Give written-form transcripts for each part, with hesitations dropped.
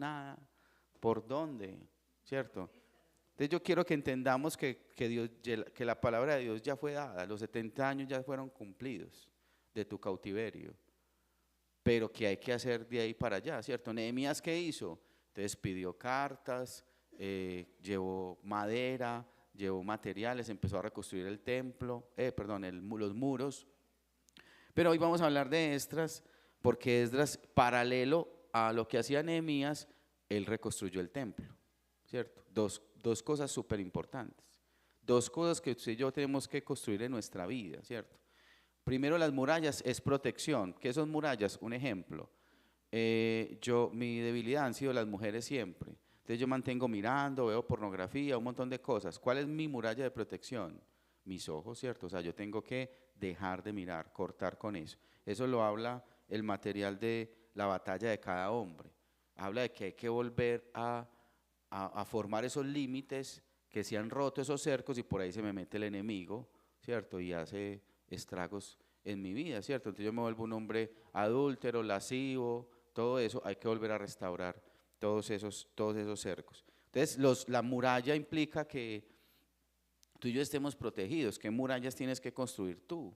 nada. ¿Por dónde? ¿Cierto? Entonces yo quiero que entendamos que la palabra de Dios ya fue dada, los 70 años ya fueron cumplidos de tu cautiverio, pero que hay que hacer de ahí para allá, ¿cierto? Nehemías, ¿qué hizo? Entonces pidió cartas, llevó madera, llevó materiales, empezó a reconstruir el templo, perdón, los muros. Pero hoy vamos a hablar de Esdras, porque Esdras, paralelo a lo que hacía Nehemías, él reconstruyó el templo, ¿cierto? Dos cosas súper importantes, dos cosas que usted y yo tenemos que construir en nuestra vida, ¿cierto? Primero, las murallas es protección. ¿Qué son murallas? Un ejemplo. Mi debilidad han sido las mujeres siempre. Entonces yo mantengo mirando, veo pornografía, un montón de cosas. ¿Cuál es mi muralla de protección? Mis ojos, ¿cierto? O sea, yo tengo que dejar de mirar, cortar con eso. Eso lo habla el material de la batalla de cada hombre. Habla de que hay que volver a formar esos límites, que se han roto esos cercos y por ahí se me mete el enemigo, ¿cierto? Y hace estragos en mi vida, ¿cierto? Entonces yo me vuelvo un hombre adúltero, lascivo, todo eso, hay que volver a restaurar todos esos cercos. Entonces la muralla implica que tú y yo estemos protegidos. ¿Qué murallas tienes que construir tú?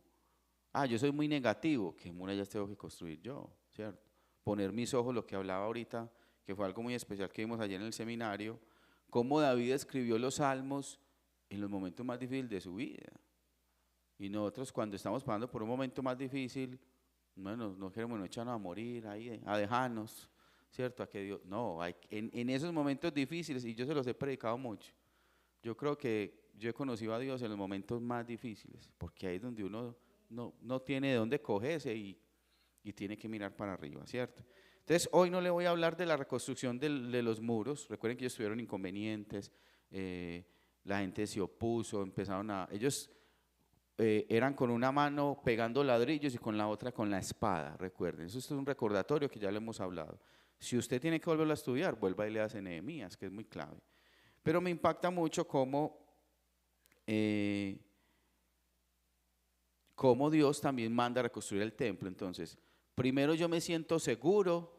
Ah, yo soy muy negativo. ¿Qué murallas tengo que construir yo? ¿Cierto? Poner mis ojos, lo que hablaba ahorita, que fue algo muy especial que vimos ayer en el seminario, cómo David escribió los salmos en los momentos más difíciles de su vida. Y nosotros cuando estamos pasando por un momento más difícil, bueno, no queremos no echarnos a morir, ahí, a dejarnos, ¿cierto? A que Dios, no, en esos momentos difíciles, y yo se los he predicado mucho, yo creo que yo he conocido a Dios en los momentos más difíciles, porque ahí es donde uno no tiene de dónde cogerse y tiene que mirar para arriba, ¿cierto? Entonces, hoy no le voy a hablar de la reconstrucción de los muros. Recuerden que ellos tuvieron inconvenientes, la gente se opuso, ellos eran con una mano pegando ladrillos y con la otra con la espada, recuerden. Eso es un recordatorio que ya le hemos hablado. Si usted tiene que volverlo a estudiar, vuelva y lea Nehemías, que es muy clave. Pero me impacta mucho eh, cómo Dios también manda a reconstruir el templo. Entonces, primero yo me siento seguro,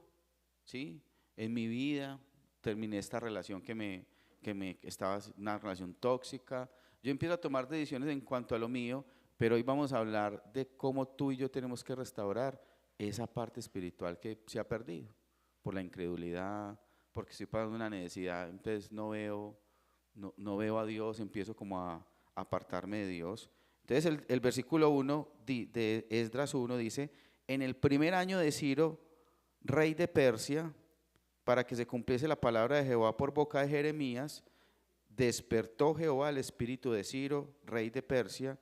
¿sí? En mi vida, terminé esta relación que estaba una relación tóxica. Yo empiezo a tomar decisiones en cuanto a lo mío, pero hoy vamos a hablar de cómo tú y yo tenemos que restaurar esa parte espiritual que se ha perdido por la incredulidad, porque estoy pasando una necesidad, entonces no veo a Dios, empiezo como a apartarme de Dios. Entonces el versículo 1 de Esdras 1 dice, en el primer año de Ciro, rey de Persia, para que se cumpliese la palabra de Jehová por boca de Jeremías, despertó Jehová el espíritu de Ciro, rey de Persia,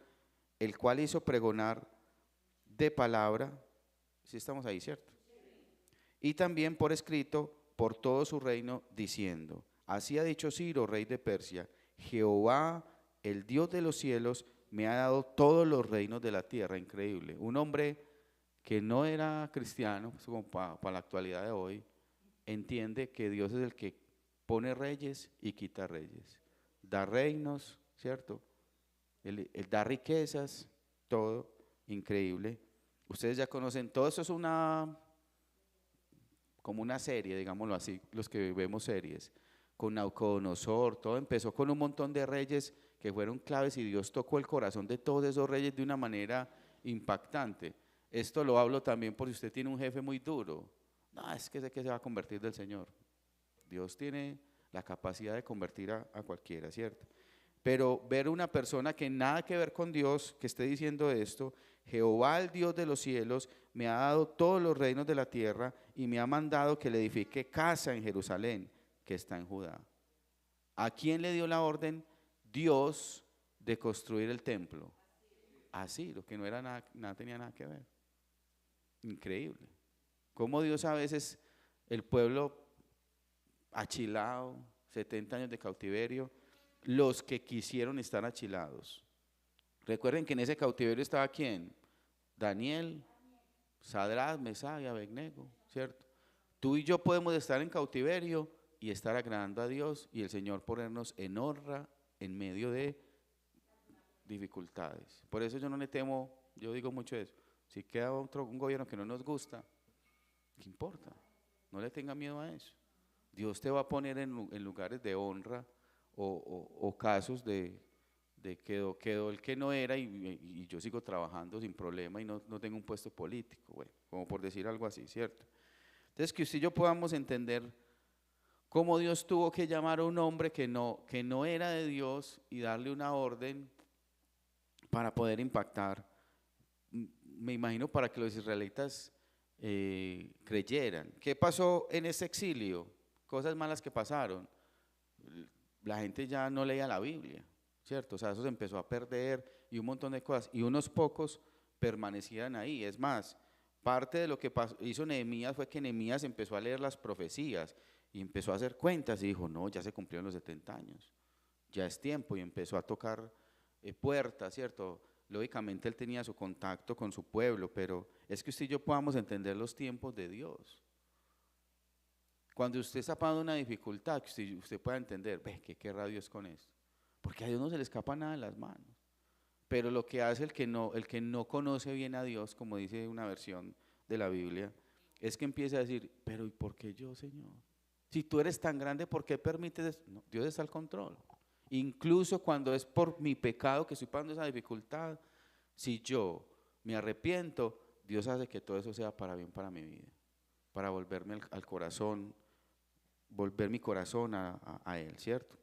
el cual hizo pregonar de palabra, si estamos ahí, ¿cierto? Y también por escrito por todo su reino, diciendo, así ha dicho Ciro, rey de Persia, Jehová, el Dios de los cielos, me ha dado todos los reinos de la tierra. Increíble. Un hombre que no era cristiano, pues como para la actualidad de hoy, entiende que Dios es el que pone reyes y quita reyes, da reinos, ¿cierto? Él da riquezas, todo increíble. Ustedes ya conocen, todo eso es como una serie, digámoslo así, los que vemos series, con Nabucodonosor, todo empezó con un montón de reyes que fueron claves y Dios tocó el corazón de todos esos reyes de una manera impactante. Esto lo hablo también por si usted tiene un jefe muy duro. No, es que sé que se va a convertir del Señor. Dios tiene la capacidad de convertir a cualquiera, ¿cierto? Pero ver una persona que nada que ver con Dios, que esté diciendo esto, Jehová el Dios de los cielos me ha dado todos los reinos de la tierra y me ha mandado que le edifique casa en Jerusalén, que está en Judá. ¿A quién le dio la orden? Dios, de construir el templo. Así, lo que no era nada tenía nada que ver. Increíble. Cómo Dios a veces, el pueblo achilado, 70 años de cautiverio, los que quisieron estar achilados. Recuerden que en ese cautiverio estaba ¿quién? Daniel, Sadrach, Mesach y Abednego, ¿cierto? Tú y yo podemos estar en cautiverio y estar agradando a Dios y el Señor ponernos en honra en medio de dificultades. Por eso yo no le temo, yo digo mucho eso. Si queda un gobierno que no nos gusta, ¿qué importa? No le tenga miedo a eso. Dios te va a poner en lugares de honra o casos de quedó el que no era y yo sigo trabajando sin problema y no tengo un puesto político, bueno, como por decir algo así, ¿cierto? Entonces que usted y yo podamos entender cómo Dios tuvo que llamar a un hombre que no era de Dios y darle una orden para poder impactar, me imagino para que los israelitas creyeran. ¿Qué pasó en ese exilio? Cosas malas que pasaron. La gente ya no leía la Biblia, ¿cierto? O sea, eso se empezó a perder y un montón de cosas. Y unos pocos permanecían ahí. Es más, parte de lo que hizo Nehemías fue que Nehemías empezó a leer las profecías y empezó a hacer cuentas y dijo, no, ya se cumplieron los 70 años, ya es tiempo, y empezó a tocar puertas, ¿cierto? Lógicamente él tenía su contacto con su pueblo, pero es que usted y yo podamos entender los tiempos de Dios. Cuando usted está pasando una dificultad, que usted pueda entender, ve, ¿qué querrá Dios con esto? Porque a Dios no se le escapa nada de las manos. Pero lo que hace el que no conoce bien a Dios, como dice una versión de la Biblia, es que empieza a decir, pero ¿y por qué yo, Señor? Si tú eres tan grande, ¿por qué permites esto? No, Dios está al control. Incluso cuando es por mi pecado que estoy pasando esa dificultad, si yo me arrepiento, Dios hace que todo eso sea para bien para mi vida, para volverme al corazón, volver mi corazón a Él, ¿cierto?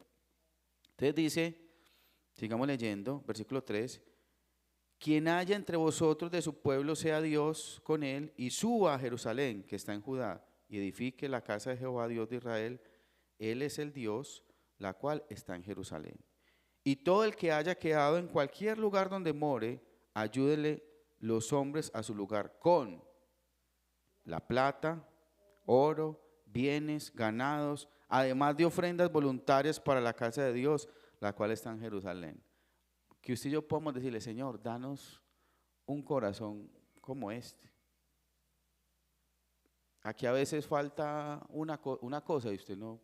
Entonces dice, sigamos leyendo, versículo 3, quien haya entre vosotros de su pueblo sea Dios con él y suba a Jerusalén, que está en Judá, y edifique la casa de Jehová, Dios de Israel. Él es el Dios, la cual está en Jerusalén. Y todo el que haya quedado en cualquier lugar donde more, ayúdele los hombres a su lugar con la plata, oro, bienes, ganados, además de ofrendas voluntarias para la casa de Dios, la cual está en Jerusalén. Que usted y yo podamos decirle, Señor, danos un corazón como este. Aquí a veces falta una cosa y usted no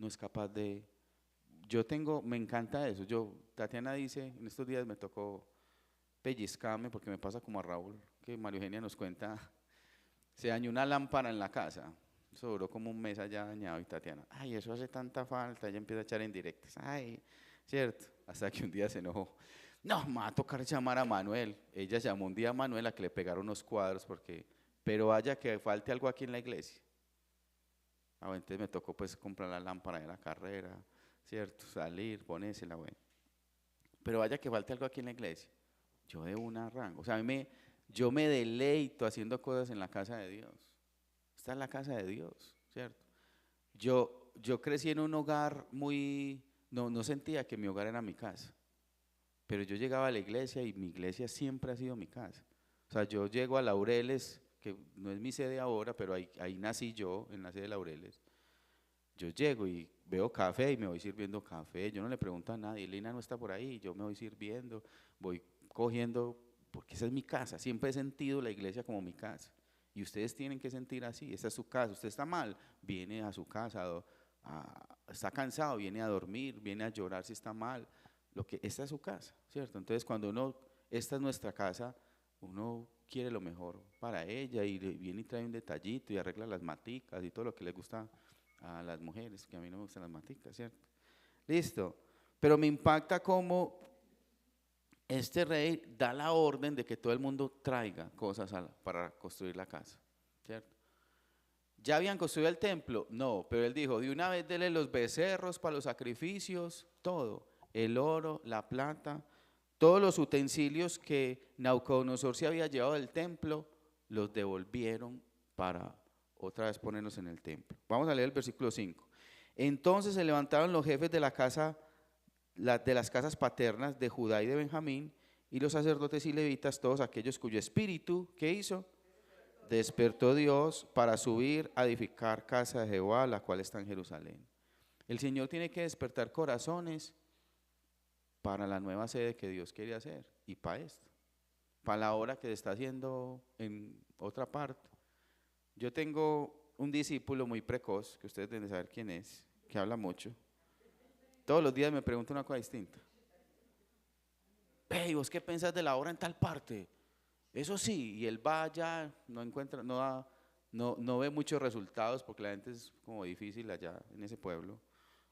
es capaz de. Me encanta eso. Tatiana dice, en estos días me tocó pellizcarme porque me pasa como a Raúl, que María Eugenia nos cuenta, se dañó una lámpara en la casa. Eso duró como un mes allá dañado y Tatiana, ay, eso hace tanta falta. Ella empieza a echar en directas, ay, cierto, hasta que un día se enojó. No, me va a tocar llamar a Manuel. Ella llamó un día a Manuel a que le pegaron unos cuadros pero vaya que falte algo aquí en la iglesia. Entonces me tocó pues comprar la lámpara de la carrera, cierto, salir, ponérsela, bueno. Pero vaya que falte algo aquí en la iglesia. Yo de una arranco, o sea, yo me deleito haciendo cosas en la casa de Dios. Esta es la casa de Dios, ¿cierto? Yo crecí en un hogar no sentía que mi hogar era mi casa, pero yo llegaba a la iglesia y mi iglesia siempre ha sido mi casa. O sea, yo llego a Laureles, que no es mi sede ahora, pero ahí nací yo, en la sede de Laureles. Yo llego y veo café y me voy sirviendo café. Yo no le pregunto a nadie, Lina no está por ahí, yo me voy sirviendo, voy cogiendo, porque esa es mi casa. Siempre he sentido la iglesia como mi casa. Y ustedes tienen que sentir así, esta es su casa. Usted está mal, viene a su casa, está cansado, viene a dormir, viene a llorar si está mal. Esta es su casa, ¿cierto? Entonces esta es nuestra casa, uno quiere lo mejor para ella y viene y trae un detallito y arregla las maticas y todo lo que le gusta a las mujeres, que a mí no me gustan las maticas, ¿cierto? Listo. Pero me impacta cómo este rey da la orden de que todo el mundo traiga cosas para construir la casa, ¿cierto? ¿Ya habían construido el templo? No, pero él dijo, de una vez dele los becerros para los sacrificios, todo, el oro, la plata, todos los utensilios que Nabucodonosor se había llevado del templo, los devolvieron para otra vez ponerlos en el templo. Vamos a leer el versículo 5. Entonces se levantaron los jefes de de las casas paternas de Judá y de Benjamín, y los sacerdotes y levitas, todos aquellos cuyo espíritu, ¿qué hizo? Despertó Dios para subir a edificar casa de Jehová, la cual está en Jerusalén. El Señor tiene que despertar corazones para la nueva sede que Dios quiere hacer y para esto, para la obra que está haciendo en otra parte. Yo tengo un discípulo muy precoz, que ustedes deben saber quién es, que habla mucho. Todos los días me pregunta una cosa distinta. Hey, ¿vos qué pensás de la obra en tal parte? Eso sí, y él va allá, no encuentra, no da, no ve muchos resultados porque la gente es como difícil allá en ese pueblo.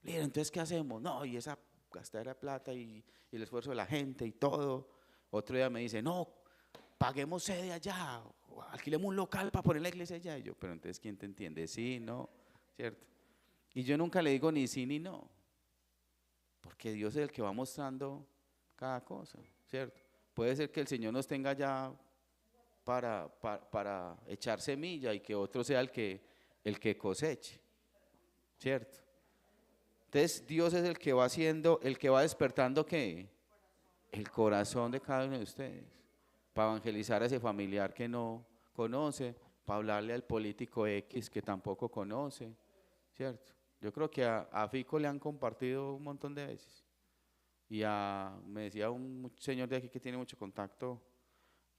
Líder, entonces, ¿qué hacemos? No, y esa gastadera de plata y el esfuerzo de la gente y todo. Otro día me dice, no, paguemos sede allá, o alquilemos un local para poner la iglesia allá. Y yo, pero entonces, ¿quién te entiende? Sí, no, ¿cierto? Y yo nunca le digo ni sí ni no, porque Dios es el que va mostrando cada cosa, ¿cierto? Puede ser que el Señor nos tenga ya para echar semilla y que otro sea el que coseche, ¿cierto? Entonces Dios es el que va haciendo, el que va despertando ¿qué? El corazón de cada uno de ustedes, para evangelizar a ese familiar que no conoce, para hablarle al político X que tampoco conoce, ¿cierto? Yo creo que a Fico le han compartido un montón de veces. Me decía un señor de aquí que tiene mucho contacto,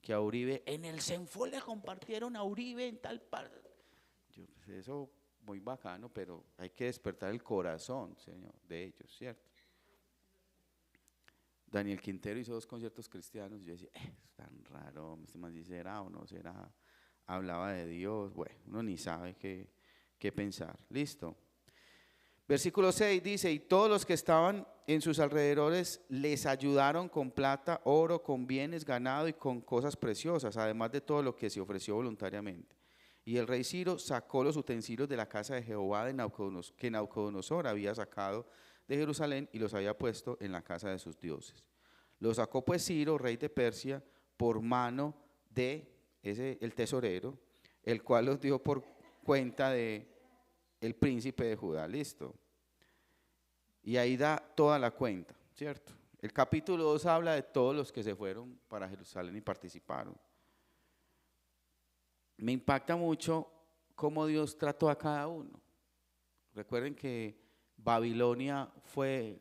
que a Uribe, en el Senfol le compartieron a Uribe en tal parte. Yo, pues eso muy bacano, pero hay que despertar el corazón, Señor, de ellos, ¿cierto? Daniel Quintero hizo 2 conciertos cristianos y yo decía, es tan raro, este man dice, ¿será o no será? Hablaba de Dios, bueno, uno ni sabe qué pensar. Listo. Versículo 6 dice, y todos los que estaban en sus alrededores les ayudaron con plata, oro, con bienes, ganado y con cosas preciosas, además de todo lo que se ofreció voluntariamente. Y el rey Ciro sacó los utensilios de la casa de Jehová que Nabucodonosor había sacado de Jerusalén y los había puesto en la casa de sus dioses. Los sacó pues Ciro, rey de Persia, por mano de el tesorero, el cual los dio por cuenta de el príncipe de Judá. Listo. Y ahí da toda la cuenta, ¿cierto? El capítulo 2 habla de todos los que se fueron para Jerusalén y participaron. Me impacta mucho cómo Dios trató a cada uno. Recuerden que Babilonia fue,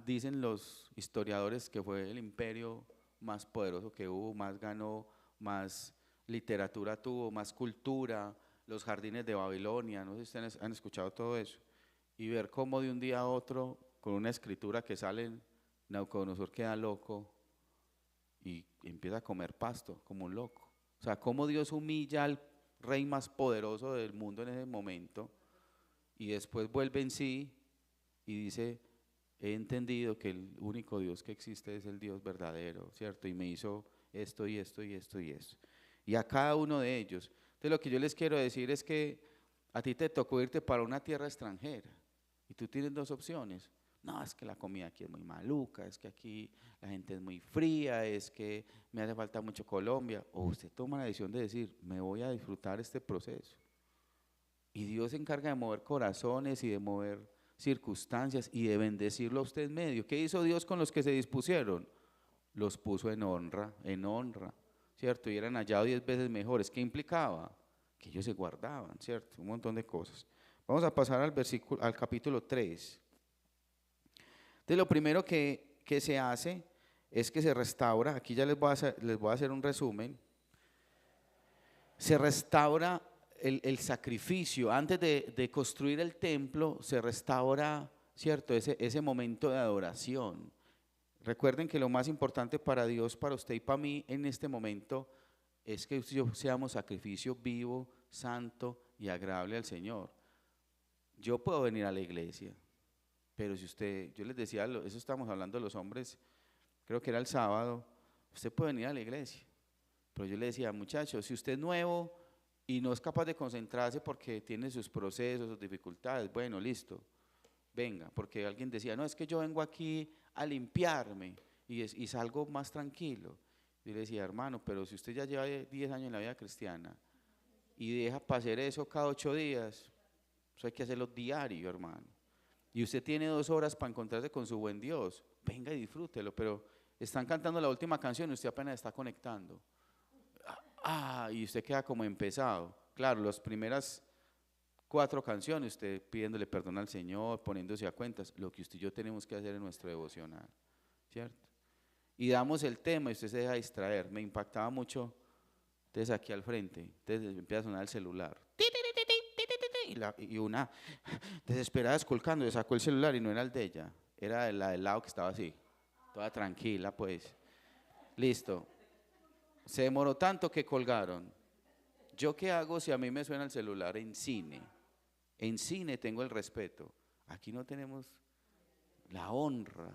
dicen los historiadores, que fue el imperio más poderoso que hubo, más ganó, más literatura tuvo, más cultura, los jardines de Babilonia, no sé si ustedes han escuchado todo eso. Y ver cómo de un día a otro, con una escritura que sale, Nabucodonosor queda loco y empieza a comer pasto como un loco. O sea, cómo Dios humilla al rey más poderoso del mundo en ese momento y después vuelve en sí y dice, he entendido que el único Dios que existe es el Dios verdadero, ¿cierto? Y me hizo esto y esto y esto y esto. Y a cada uno de ellos. Entonces lo que yo les quiero decir es que a ti te tocó irte para una tierra extranjera y tú tienes 2 opciones. No, es que la comida aquí es muy maluca, es que aquí la gente es muy fría, es que me hace falta mucho Colombia. O usted toma la decisión de decir, me voy a disfrutar este proceso. Y Dios se encarga de mover corazones y de mover circunstancias y de bendecirlo a usted en medio. ¿Qué hizo Dios con los que se dispusieron? Los puso en honra, ¿cierto? Y eran hallados 10 veces mejores. ¿Qué implicaba? Que ellos se guardaban, ¿cierto? Un montón de cosas. Vamos a pasar al capítulo 3. Entonces lo primero que se hace es que se restaura, aquí ya les voy a hacer un resumen, se restaura el sacrificio. Antes de construir el templo se restaura, ¿cierto? Ese momento de adoración. Recuerden que lo más importante para Dios, para usted y para mí en este momento es que seamos sacrificio vivo, santo y agradable al Señor. Yo puedo venir a la iglesia, pero si usted, yo les decía, eso estamos hablando de los hombres, creo que era el sábado, usted puede venir a la iglesia, pero yo le decía, muchachos, si usted es nuevo y no es capaz de concentrarse porque tiene sus procesos, sus dificultades, bueno, listo, venga, porque alguien decía, no, es que yo vengo aquí a limpiarme y salgo más tranquilo. Yo le decía, hermano, pero si usted ya lleva 10 años en la vida cristiana y deja para hacer eso cada 8 días, eso hay que hacerlo diario, hermano. Y usted tiene 2 horas para encontrarse con su buen Dios, venga y disfrútelo, pero están cantando la última canción y usted apenas está conectando. Y usted queda como empezado. Claro, las primeras 4 canciones, usted pidiéndole perdón al Señor, poniéndose a cuentas, lo que usted y yo tenemos que hacer en nuestro devocional, ¿cierto? Y damos el tema y usted se deja distraer. Me impactaba mucho, entonces aquí al frente, entonces empieza a sonar el celular. Y una desesperada esculcando, le sacó el celular y no era el de ella, era la del lado que estaba así, toda tranquila pues. Listo. Se demoró tanto que colgaron. ¿Yo qué hago si a mí me suena el celular en cine? En cine tengo el respeto. Aquí no tenemos la honra,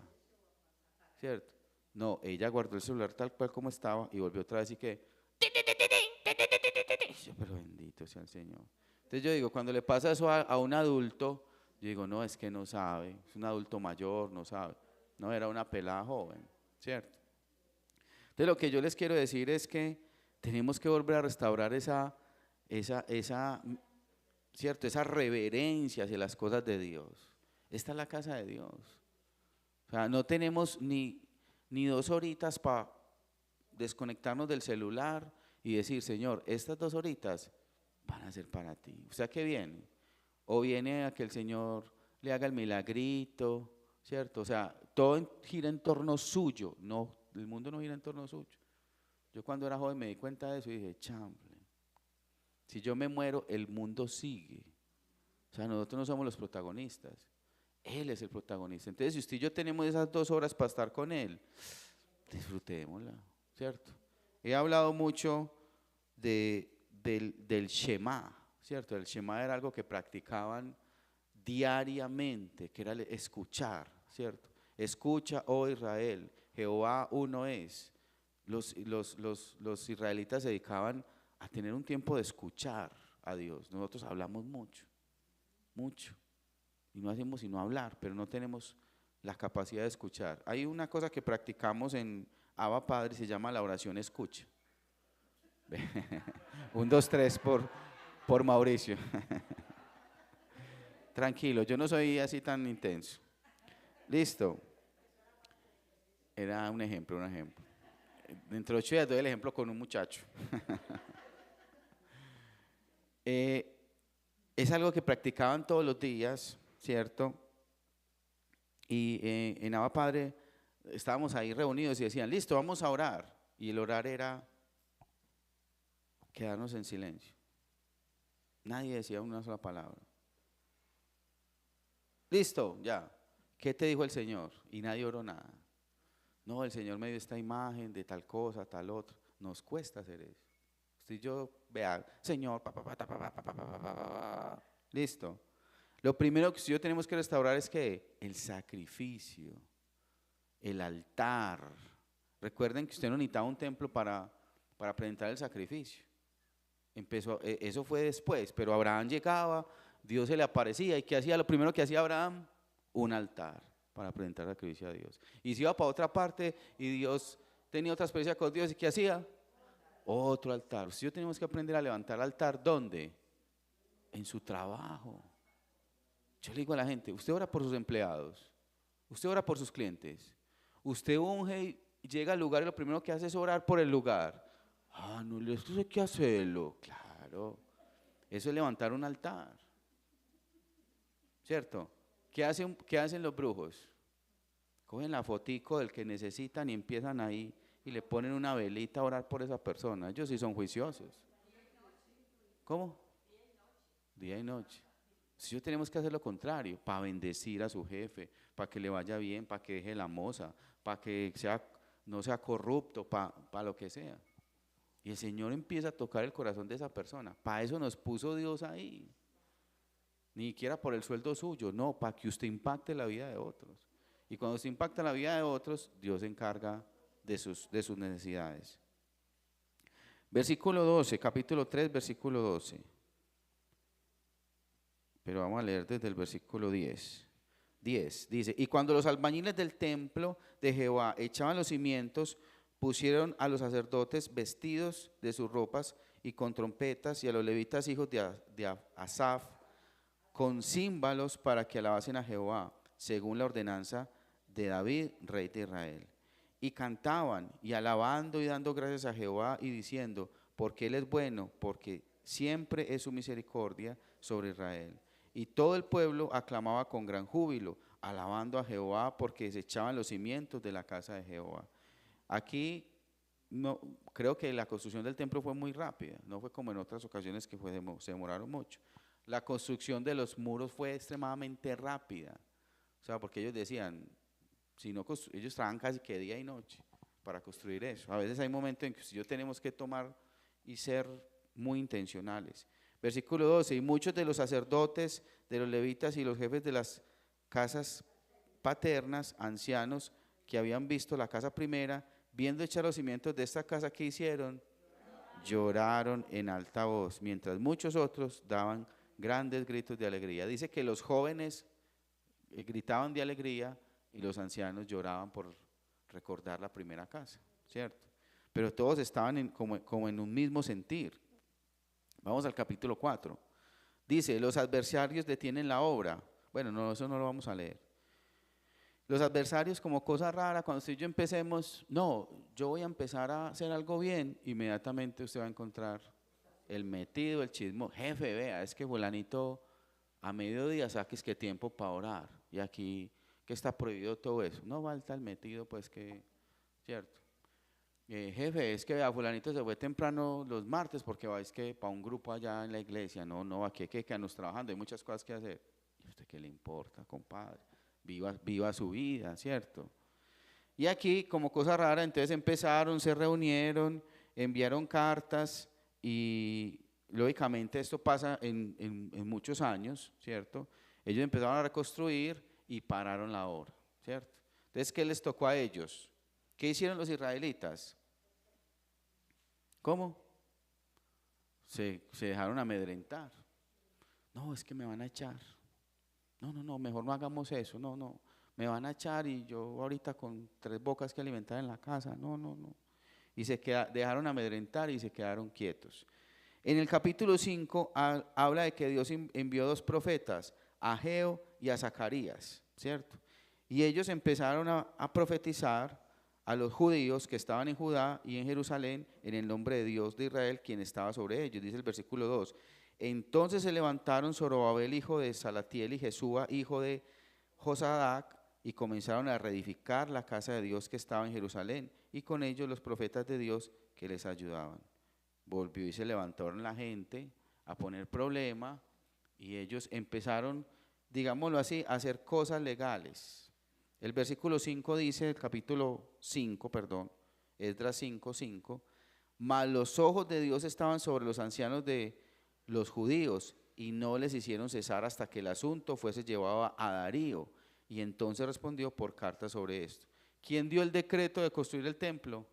¿cierto? No, ella guardó el celular tal cual como estaba y volvió otra vez y que, pero bendito sea el Señor. Entonces yo digo, cuando le pasa eso a un adulto, yo digo, no, es que no sabe, es un adulto mayor, no sabe. No, era una pelada joven, ¿cierto? Entonces lo que yo les quiero decir es que tenemos que volver a restaurar esa, ¿cierto? Esa reverencia hacia las cosas de Dios. Esta es la casa de Dios. O sea, no tenemos ni 2 horitas para desconectarnos del celular y decir, Señor, estas 2 horitas van a ser para ti. ¿Usted a qué viene? O viene a que el Señor le haga el milagrito, ¿cierto? O sea, todo gira en torno suyo, no, el mundo no gira en torno suyo. Yo cuando era joven me di cuenta de eso y dije, chamble, si yo me muero, el mundo sigue. O sea, nosotros no somos los protagonistas, Él es el protagonista. Entonces, si usted y yo tenemos esas 2 horas para estar con Él, disfrutémosla, ¿cierto? He hablado mucho del Shema, ¿cierto? El Shema era algo que practicaban diariamente, que era escuchar, ¿cierto? Escucha, oh Israel, Jehová uno es. Los israelitas se dedicaban a tener un tiempo de escuchar a Dios. Nosotros hablamos mucho, mucho, y no hacemos sino hablar, pero no tenemos la capacidad de escuchar. Hay una cosa que practicamos en Abba Padre, se llama la oración escucha. 1, 2, 3 por Mauricio. Tranquilo, yo no soy así tan intenso. Listo. Era un ejemplo, un ejemplo. Dentro de 8 días doy el ejemplo con un muchacho. Es algo que practicaban todos los días, ¿cierto? Y en Abba Padre estábamos ahí reunidos y decían, listo, vamos a orar. Y el orar era quedarnos en silencio. Nadie decía una sola palabra. Listo, ya. ¿Qué te dijo el Señor? Y nadie oró nada. No, el Señor me dio esta imagen de tal cosa, tal otra. Nos cuesta hacer eso. Usted y yo, vea, Señor, listo. Lo primero que yo tenemos que restaurar es que el sacrificio, el altar. Recuerden que usted no necesitaba un templo para presentar el sacrificio. Eso fue después, pero Abraham llegaba, Dios se le aparecía, ¿y qué hacía? Lo primero que hacía Abraham, un altar para presentar sacrificio a Dios. Y se iba para otra parte y Dios tenía otra experiencia con Dios, ¿y qué hacía? Otro altar. Si yo tenemos que aprender a levantar altar, ¿dónde? En su trabajo. Yo le digo a la gente, usted ora por sus empleados, usted ora por sus clientes, usted unge y llega al lugar y lo primero que hace es orar por el lugar. Ah, no, esto hay que hacerlo. Claro, eso es levantar un altar, ¿cierto? ¿Qué hacen los brujos? Cogen la fotico del que necesitan y empiezan ahí y le ponen una velita a orar por esa persona. Ellos sí son juiciosos. ¿Cómo? Día y noche. Si yo tenemos que hacer lo contrario, para bendecir a su jefe, para que le vaya bien, para que deje la moza, para que no sea corrupto, para lo que sea. Y el Señor empieza a tocar el corazón de esa persona. Para eso nos puso Dios ahí. Ni siquiera por el sueldo suyo, no, para que usted impacte la vida de otros. Y cuando usted impacta la vida de otros, Dios se encarga de sus necesidades. Versículo 12, capítulo 3, versículo 12. Pero vamos a leer desde el versículo 10. 10 dice, y cuando los albañiles del templo de Jehová echaban los cimientos, pusieron a los sacerdotes vestidos de sus ropas y con trompetas, y a los levitas hijos de Asaf con címbalos para que alabasen a Jehová, según la ordenanza de David, rey de Israel. Y cantaban y alabando y dando gracias a Jehová y diciendo, porque Él es bueno, porque siempre es su misericordia sobre Israel. Y todo el pueblo aclamaba con gran júbilo, alabando a Jehová porque desechaban los cimientos de la casa de Jehová. Aquí no, creo que la construcción del templo fue muy rápida, no fue como en otras ocasiones que se demoraron mucho. La construcción de los muros fue extremadamente rápida, o sea, porque ellos decían, si no ellos trabajan casi que día y noche para construir eso. A veces hay momentos en que si yo tenemos que tomar y ser muy intencionales. Versículo 12, y muchos de los sacerdotes, de los levitas y los jefes de las casas paternas, ancianos, que habían visto la casa primera, viendo echar los cimientos de esta casa, que hicieron, lloraron en alta voz, mientras muchos otros daban grandes gritos de alegría. Dice que los jóvenes gritaban de alegría y los ancianos lloraban por recordar la primera casa, ¿cierto? Pero todos estaban como en un mismo sentir. Vamos al capítulo 4. Dice, los adversarios detienen la obra. Bueno, no, eso no lo vamos a leer. Los adversarios como cosa rara, cuando usted y yo empecemos, no, yo voy a empezar a hacer algo bien, inmediatamente usted va a encontrar el metido, el chismo. Jefe, vea, es que fulanito a mediodía saques que tiempo para orar, y aquí que está prohibido todo eso. No falta el metido, pues que, ¿cierto? Jefe, es que vea, fulanito se fue temprano los martes porque va, es que para un grupo allá en la iglesia, no, aquí hay que quedarnos trabajando, hay muchas cosas que hacer. ¿Y a usted qué le importa, compadre? Viva su vida, ¿cierto? Y aquí, como cosa rara, entonces empezaron, se reunieron, enviaron cartas y lógicamente esto pasa en muchos años, ¿cierto? Ellos empezaron a reconstruir y pararon la obra, ¿cierto? Entonces, ¿qué les tocó a ellos? ¿Qué hicieron los israelitas? ¿Cómo? Se dejaron amedrentar. No, es que me van a echar. No, mejor no hagamos eso. No, me van a echar y yo ahorita con 3 bocas que alimentar en la casa. No. Y dejaron amedrentar y se quedaron quietos. En el capítulo 5 habla de que Dios envió 2 profetas, a Ageo y a Zacarías, ¿cierto? Y ellos empezaron a profetizar a los judíos que estaban en Judá y en Jerusalén en el nombre de Dios de Israel, quien estaba sobre ellos. Dice el versículo 2. Entonces se levantaron Zorobabel, hijo de Salatiel, y Jesúa, hijo de Josadac, y comenzaron a reedificar la casa de Dios que estaba en Jerusalén, y con ellos los profetas de Dios que les ayudaban. Volvió y se levantaron la gente a poner problema, y ellos empezaron, digámoslo así, a hacer cosas legales. El versículo 5 dice, el capítulo 5, perdón, Esdras 5:5, mas los ojos de Dios estaban sobre los ancianos de los judíos y no les hicieron cesar hasta que el asunto fuese llevado a Darío, y entonces respondió por carta sobre esto. ¿Quién dio el decreto de construir el templo?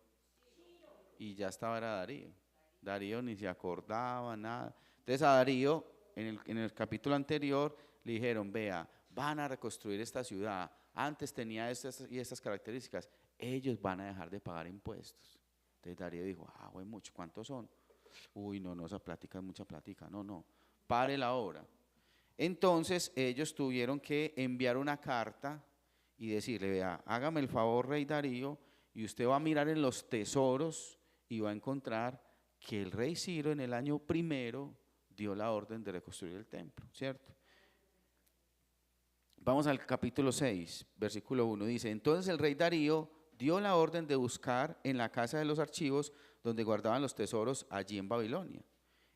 Y ya estaba, era Darío. Darío ni se acordaba nada. Entonces a Darío en el capítulo anterior le dijeron, vea, van a reconstruir esta ciudad, antes tenía estas y estas características, ellos van a dejar de pagar impuestos. Entonces Darío dijo, bueno, mucho, ¿cuántos son? Uy, no, esa plática es mucha plática, no, pare la obra. Entonces ellos tuvieron que enviar una carta y decirle, vea, hágame el favor, rey Darío, y usted va a mirar en los tesoros y va a encontrar que el rey Ciro en el año primero dio la orden de reconstruir el templo, ¿cierto? Vamos al capítulo 6, versículo 1, dice, entonces el rey Darío dio la orden de buscar en la casa de los archivos donde guardaban los tesoros allí en Babilonia.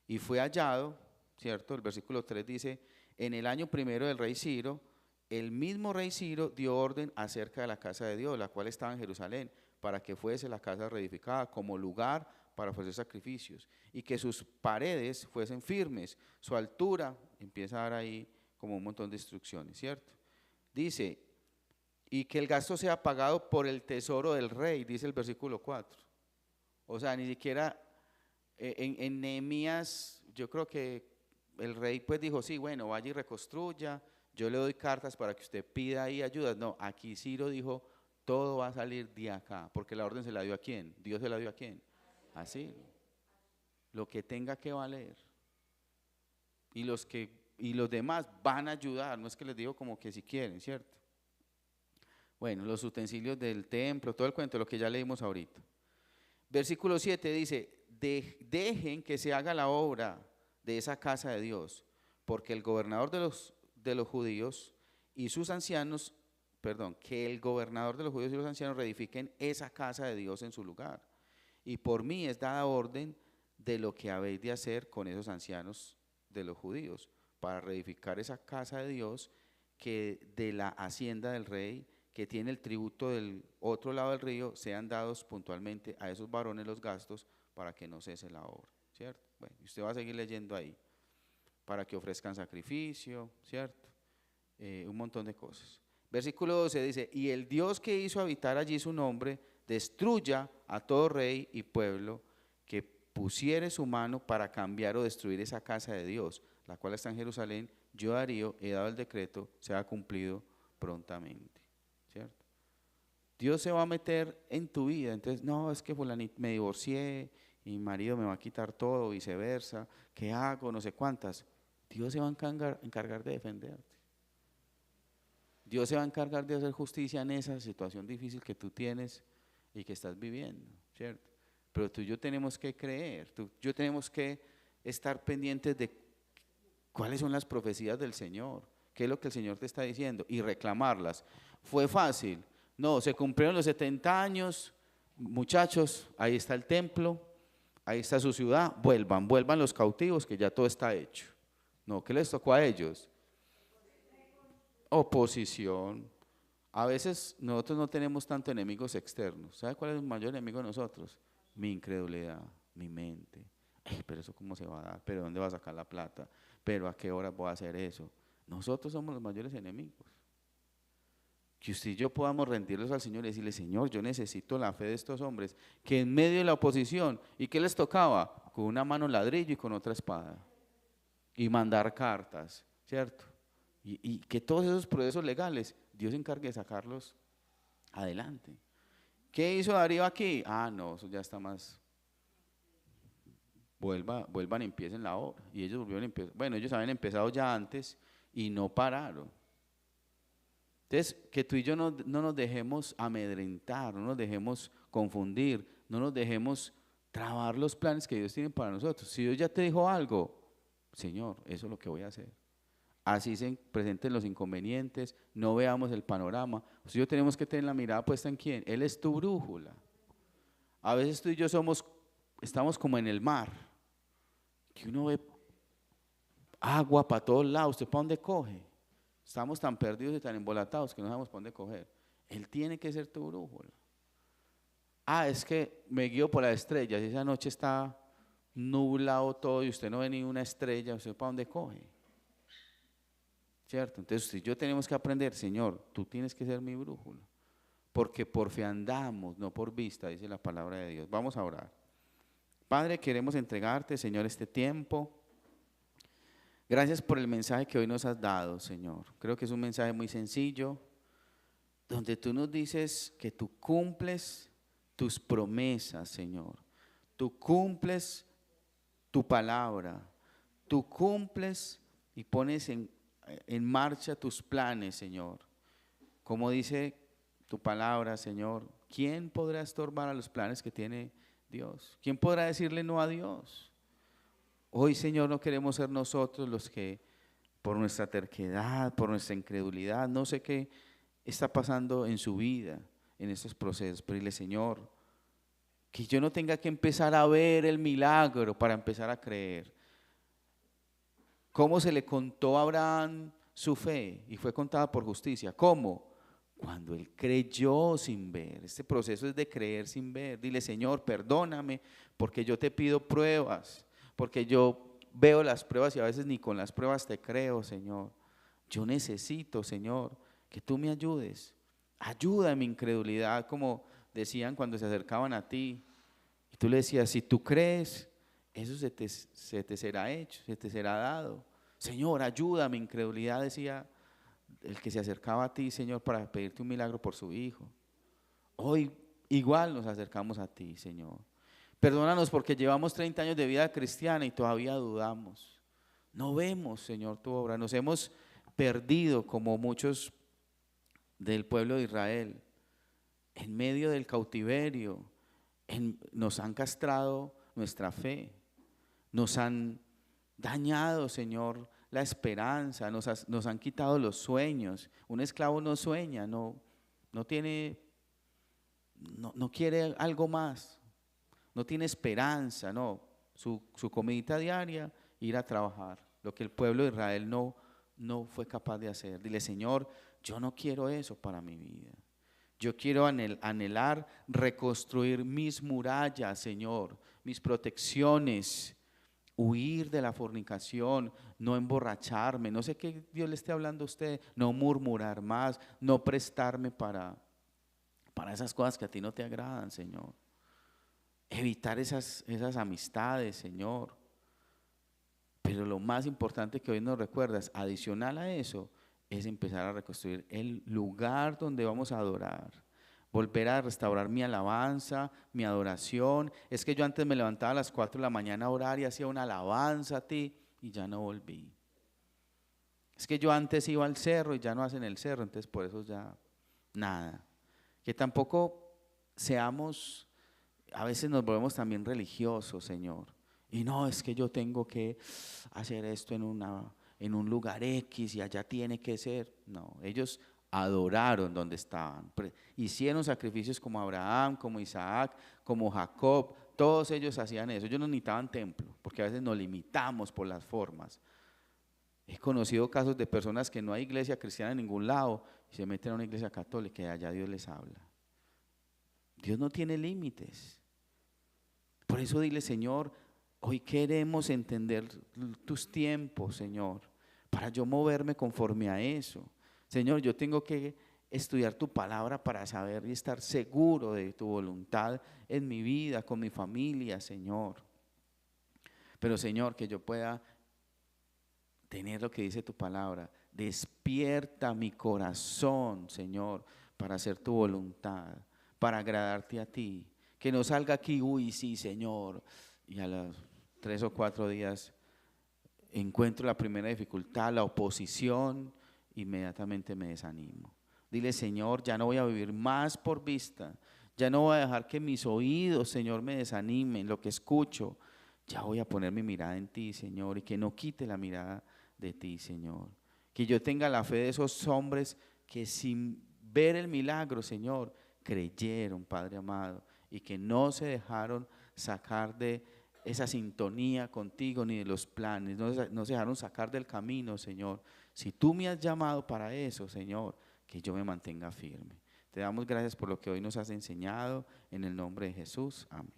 Y fue hallado, ¿cierto? El versículo 3 dice, en el año primero del rey Ciro, el mismo rey Ciro dio orden acerca de la casa de Dios, la cual estaba en Jerusalén, para que fuese la casa reedificada como lugar para ofrecer sacrificios, y que sus paredes fuesen firmes, su altura, empieza a dar ahí como un montón de instrucciones, ¿cierto? Dice, y que el gasto sea pagado por el tesoro del rey, dice el versículo 4. O sea, ni siquiera en Nehemías, yo creo que el rey pues dijo, sí, bueno, vaya y reconstruya, yo le doy cartas para que usted pida ahí ayudas. No, aquí Ciro dijo, todo va a salir de acá, porque la orden se la dio a quién, Dios se la dio a quién, a Ciro. Lo que tenga que valer. Y los demás van a ayudar, no es que les digo como que si quieren, ¿cierto? Bueno, los utensilios del templo, todo el cuento, lo que ya leímos ahorita. Versículo 7 dice, dejen que se haga la obra de esa casa de Dios, porque el gobernador de los judíos y sus ancianos, que el gobernador de los judíos y los ancianos reedifiquen esa casa de Dios en su lugar. Y por mí es dada orden de lo que habéis de hacer con esos ancianos de los judíos, para reedificar esa casa de Dios que de la hacienda del rey, que tiene el tributo del otro lado del río, sean dados puntualmente a esos varones los gastos para que no cese la obra, ¿cierto? Bueno, usted va a seguir leyendo ahí, para que ofrezcan sacrificio, ¿cierto? Un montón de cosas. Versículo 12 dice, y el Dios que hizo habitar allí su nombre, destruya a todo rey y pueblo que pusiere su mano para cambiar o destruir esa casa de Dios, la cual está en Jerusalén. Yo, Darío, he dado el decreto, se ha cumplido prontamente, ¿cierto? Dios se va a meter en tu vida. Entonces, no, es que me divorcié y mi marido me va a quitar todo, viceversa. ¿Qué hago? No sé cuántas. Dios se va a encargar de defenderte. Dios se va a encargar de hacer justicia en esa situación difícil que tú tienes y que estás viviendo, ¿cierto? Pero tú y yo tenemos que creer, tú y yo tenemos que estar pendientes de cuáles son las profecías del Señor, qué es lo que el Señor te está diciendo y reclamarlas. ¿Fue fácil? No, se cumplieron los 70 años, muchachos, ahí está el templo, ahí está su ciudad, vuelvan los cautivos que ya todo está hecho. No, ¿qué les tocó a ellos? Oposición. A veces nosotros no tenemos tanto enemigos externos. ¿Sabe cuál es el mayor enemigo de nosotros? Mi incredulidad, mi mente. Ay, pero eso cómo se va a dar, pero ¿dónde va a sacar la plata? Pero ¿a qué hora voy a hacer eso? Nosotros somos los mayores enemigos. Que usted y yo podamos rendirlos al Señor y decirle, Señor, yo necesito la fe de estos hombres, que en medio de la oposición, ¿y qué les tocaba? Con una mano ladrillo y con otra espada. Y mandar cartas, ¿cierto? Y que todos esos procesos legales, Dios se encargue de sacarlos adelante. ¿Qué hizo Darío aquí? Ah, no, eso ya está más. Vuelvan y empiecen la obra. Y ellos volvieron a empezar. Bueno, ellos habían empezado ya antes y no pararon. Entonces, que tú y yo no nos dejemos amedrentar, no nos dejemos confundir, no nos dejemos trabar los planes que Dios tiene para nosotros. Si Dios ya te dijo algo, Señor, eso es lo que voy a hacer. Así se presenten los inconvenientes, no veamos el panorama. Pues yo tenemos que tener la mirada puesta en quién. Él es tu brújula. A veces tú y yo estamos como en el mar, que uno ve agua para todos lados. ¿Usted para dónde coge? Estamos tan perdidos y tan embolatados que no sabemos para dónde coger. Él tiene que ser tu brújula. Ah, es que me guío por las estrellas. Esa noche está nublado todo y usted no ve ni una estrella. ¿Usted para dónde coge? ¿Cierto? Entonces si yo tenemos que aprender, Señor, tú tienes que ser mi brújula, porque por fe andamos, no por vista, dice la palabra de Dios. Vamos a orar. Padre, queremos entregarte, Señor, este tiempo. Gracias por el mensaje que hoy nos has dado, Señor. Creo que es un mensaje muy sencillo, donde tú nos dices que tú cumples tus promesas, Señor. Tú cumples tu palabra. Tú cumples y pones en marcha tus planes, Señor. Como dice tu palabra, Señor, ¿quién podrá estorbar a los planes que tiene Dios? ¿Quién podrá decirle no a Dios? Hoy, Señor, no queremos ser nosotros los que por nuestra terquedad, por nuestra incredulidad, no sé qué está pasando en su vida, en estos procesos, pero dile, Señor, que yo no tenga que empezar a ver el milagro para empezar a creer. ¿Cómo se le contó a Abraham su fe y fue contada por justicia? ¿Cómo? Cuando él creyó sin ver. Este proceso es de creer sin ver. Dile, Señor, perdóname porque yo te pido pruebas, porque yo veo las pruebas y a veces ni con las pruebas te creo, Señor. Yo necesito, Señor, que tú me ayudes. Ayuda en mi incredulidad, como decían cuando se acercaban a ti. Y tú le decías, si tú crees, eso se te será hecho, se te será dado. Señor, ayuda a mi incredulidad, decía el que se acercaba a ti, Señor, para pedirte un milagro por su hijo. Hoy igual nos acercamos a ti, Señor. Perdónanos porque llevamos 30 años de vida cristiana y todavía dudamos. No vemos, Señor, tu obra. Nos hemos perdido como muchos del pueblo de Israel. En medio del cautiverio, nos han castrado nuestra fe. Nos han dañado, Señor, la esperanza, nos han quitado los sueños. Un esclavo no sueña, no quiere algo más, no tiene esperanza, no. Su comidita diaria, ir a trabajar, lo que el pueblo de Israel no fue capaz de hacer. Dile, Señor, yo no quiero eso para mi vida. Yo quiero anhelar reconstruir mis murallas, Señor, mis protecciones, huir de la fornicación, no emborracharme, no sé qué Dios le esté hablando a usted, no murmurar más, no prestarme para esas cosas que a ti no te agradan, Señor. Evitar esas amistades, Señor. Pero lo más importante que hoy nos recuerdas, adicional a eso, es empezar a reconstruir el lugar donde vamos a adorar. Volver a restaurar mi alabanza, mi adoración. Es que yo antes me levantaba a las 4 de la mañana a orar y hacía una alabanza a ti y ya no volví. Es que yo antes iba al cerro y ya no hacen el cerro, entonces por eso ya nada. Que tampoco seamos, a veces nos volvemos también religiosos, Señor. Y no, es que yo tengo que hacer esto en un lugar X y allá tiene que ser. No, ellos adoraron donde estaban. Hicieron sacrificios como Abraham, como Isaac, como Jacob. Todos ellos hacían eso. Ellos no necesitaban templo, porque a veces nos limitamos por las formas. He conocido casos de personas que no hay iglesia cristiana en ningún lado y se meten a una iglesia católica y allá Dios les habla. Dios no tiene límites. Por eso dile, Señor, hoy queremos entender tus tiempos, Señor, para yo moverme conforme a eso. Señor, yo tengo que estudiar tu palabra para saber y estar seguro de tu voluntad en mi vida, con mi familia, Señor. Pero, Señor, que yo pueda tener lo que dice tu palabra. Despierta mi corazón, Señor, para hacer tu voluntad, para agradarte a ti. Que no salga aquí, uy, sí, Señor, y a los 3 o 4 días encuentro la primera dificultad, la oposición, inmediatamente me desanimo. Dile, Señor, ya no voy a vivir más por vista, ya no voy a dejar que mis oídos, Señor, me desanimen, lo que escucho, ya voy a poner mi mirada en ti, Señor, y que no quite la mirada de ti, Señor. Que yo tenga la fe de esos hombres que sin ver el milagro, Señor, creyeron, Padre amado, y que no se dejaron sacar de esa sintonía contigo ni de los planes, no se dejaron sacar del camino, Señor. Si tú me has llamado para eso, Señor, que yo me mantenga firme. Te damos gracias por lo que hoy nos has enseñado, en el nombre de Jesús, amén.